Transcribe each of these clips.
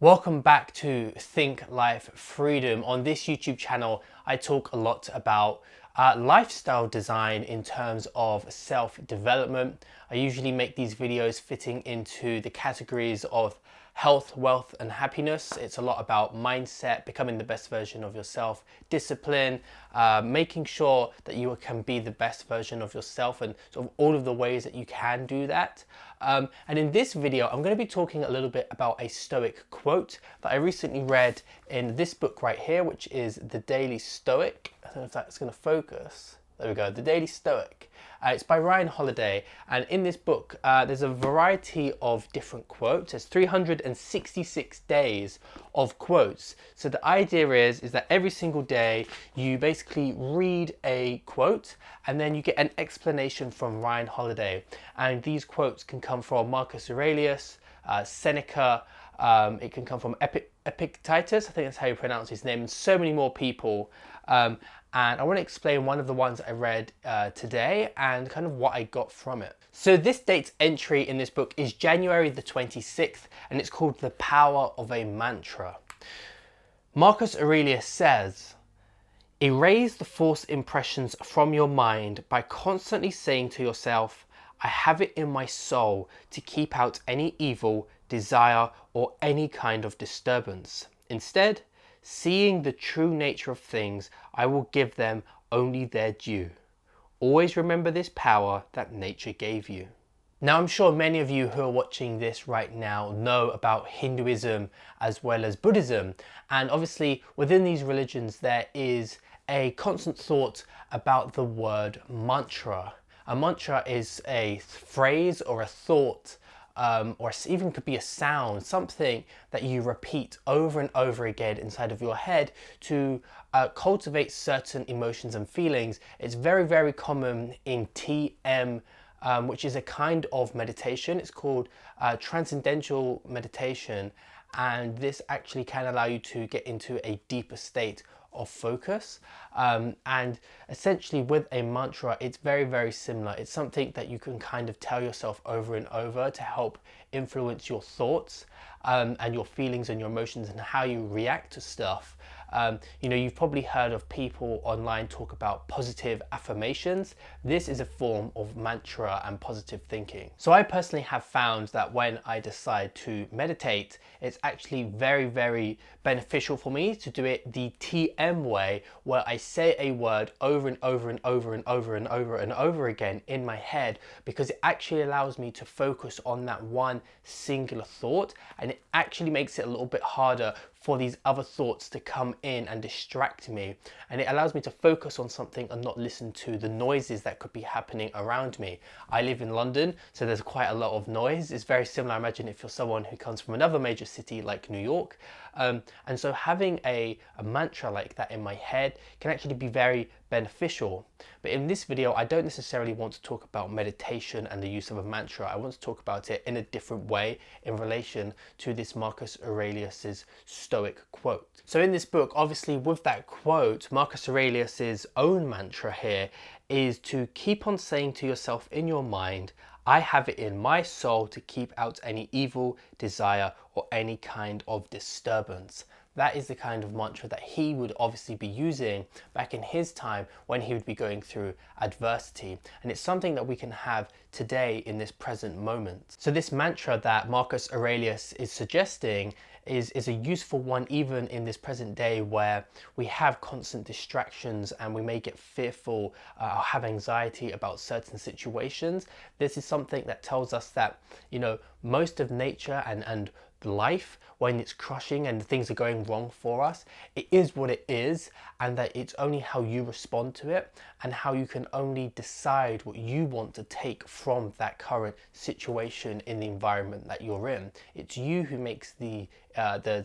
Welcome back to Think Life Freedom. On this YouTube channel, I talk a lot about lifestyle design in terms of self-development. I usually make these videos fitting into the categories of health, wealth, and happiness. It's a lot about mindset, becoming the best version of yourself, discipline, making sure that you can be the best version of yourself, and sort of all of the ways that you can do that. And in this video, I'm going to be talking a little bit about a Stoic quote that I recently read in this book right here, which is The Daily Stoic. I don't know if that's going to focus. There we go, The Daily Stoic. It's by Ryan Holiday, and in this book there's a variety of different quotes. There's 366 days of quotes. So the idea is that every single day you basically read a quote and then you get an explanation from Ryan Holiday. And these quotes can come from Marcus Aurelius, Seneca, it can come from Epictetus, I think that's how you pronounce his name, and so many more people. And I want to explain one of the ones I read today and kind of what I got from it. So this date's entry in this book is January the 26th, and it's called The Power of a Mantra. Marcus Aurelius says, "Erase the false impressions from your mind by constantly saying to yourself, I have it in my soul to keep out any evil, desire, or any kind of disturbance. Instead, seeing the true nature of things, I will give them only their due. Always remember this power that nature gave you." Now, I'm sure many of you who are watching this right now know about Hinduism as well as Buddhism. And obviously within these religions, there is a constant thought about the word mantra. A mantra is a phrase or a thought, or even could be a sound, something that you repeat over and over again inside of your head to cultivate certain emotions and feelings. It's very, very common in TM, which is a kind of meditation. It's called transcendental meditation, and this actually can allow you to get into a deeper state of focus. And essentially with a mantra, it's very, very similar. It's something that you can kind of tell yourself over and over to help influence your thoughts and your feelings and your emotions and how you react to stuff. You know, you've probably heard of people online talk about positive affirmations. This is a form of mantra and positive thinking. So I personally have found that when I decide to meditate, it's actually very, very beneficial for me to do it the TM way, where I say a word over and over and over and over and over and over again in my head, because it actually allows me to focus on that one singular thought, and it actually makes it a little bit harder for these other thoughts to come in and distract me, and it allows me to focus on something and not listen to the noises that could be happening around me. I live in London, so there's quite a lot of noise. It's very similar, I imagine, if you're someone who comes from another major city like New York. And so having a mantra like that in my head can actually be very beneficial. But in this video, I don't necessarily want to talk about meditation and the use of a mantra. I want to talk about it in a different way in relation to this Marcus Aurelius's Stoic quote. So in this book, obviously with that quote, Marcus Aurelius's own mantra here is to keep on saying to yourself in your mind, I have it in my soul to keep out any evil, desire, or any kind of disturbance. That is the kind of mantra that he would obviously be using back in his time when he would be going through adversity. And it's something that we can have today in this present moment. So this mantra that Marcus Aurelius is suggesting is a useful one even in this present day where we have constant distractions and we may get fearful or have anxiety about certain situations. This is something that tells us that, you know, most of nature and life, when it's crushing and things are going wrong for us, it is what it is, and that it's only how you respond to it and how you can only decide what you want to take from that current situation in the environment that you're in. It's you who makes the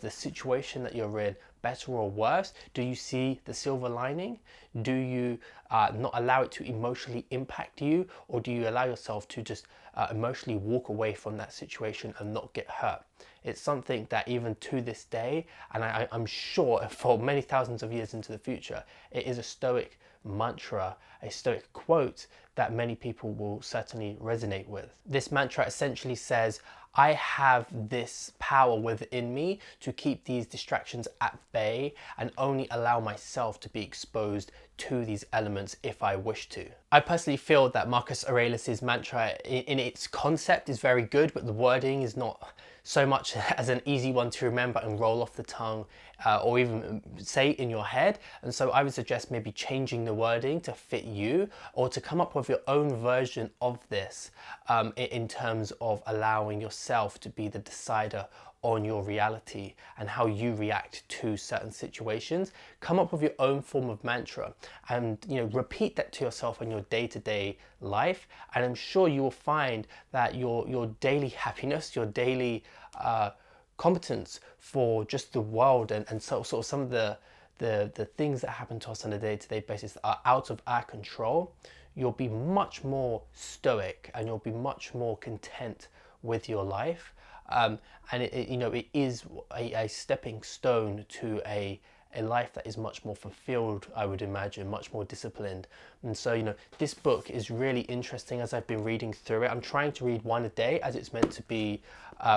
situation that you're in better or worse. Do you see the silver lining? Do you not allow it to emotionally impact you, or do you allow yourself to just emotionally walk away from that situation and not get hurt? It's something that even to this day, and I'm sure for many thousands of years into the future, it is a Stoic mantra, a Stoic quote that many people will certainly resonate with. This mantra essentially says, I have this power within me to keep these distractions at bay and only allow myself to be exposed to these elements if I wish to. I personally feel that Marcus Aurelius's mantra in its concept is very good, but the wording is not so much as an easy one to remember and roll off the tongue or even say in your head. And so I would suggest maybe changing the wording to fit you, or to come up with your own version of this in terms of allowing yourself to be the decider on your reality and how you react to certain situations. Come up with your own form of mantra and repeat that to yourself in your day-to-day life, and I'm sure you will find that your daily happiness, your daily competence for just the world and sort of some of the things that happen to us on a day-to-day basis that are out of our control, you'll be much more stoic and you'll be much more content with your life. And it is a stepping stone to a life that is much more fulfilled, I would imagine, much more disciplined. And so, this book is really interesting as I've been reading through it. I'm trying to read one a day as it's meant to be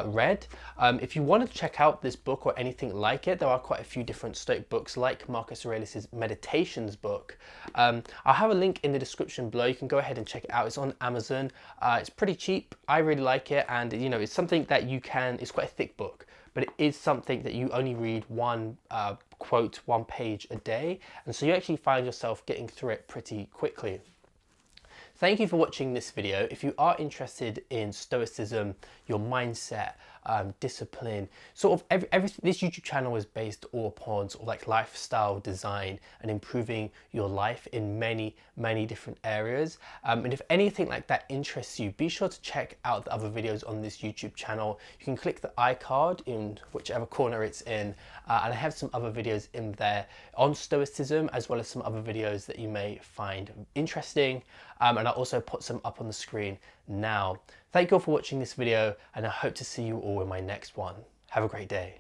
read. If you want to check out this book or anything like it, there are quite a few different Stoic books like Marcus Aurelius's Meditations book. I'll have a link in the description below. You can go ahead and check it out. It's on Amazon. It's pretty cheap. I really like it, and it's something that it's quite a thick book, but it is something that you only read one quote, one page a day, and so you actually find yourself getting through it pretty quickly. Thank you for watching this video. If you are interested in Stoicism, your mindset, discipline, sort of this YouTube channel is based all upon sort of like lifestyle design and improving your life in many different areas. And if anything like that interests you, be sure to check out the other videos on this YouTube channel. You can click the iCard in whichever corner it's in, and I have some other videos in there on Stoicism, as well as some other videos that you may find interesting. And I'll also put some up on the screen now. Thank you all for watching this video, and I hope to see you all in my next one. Have a great day.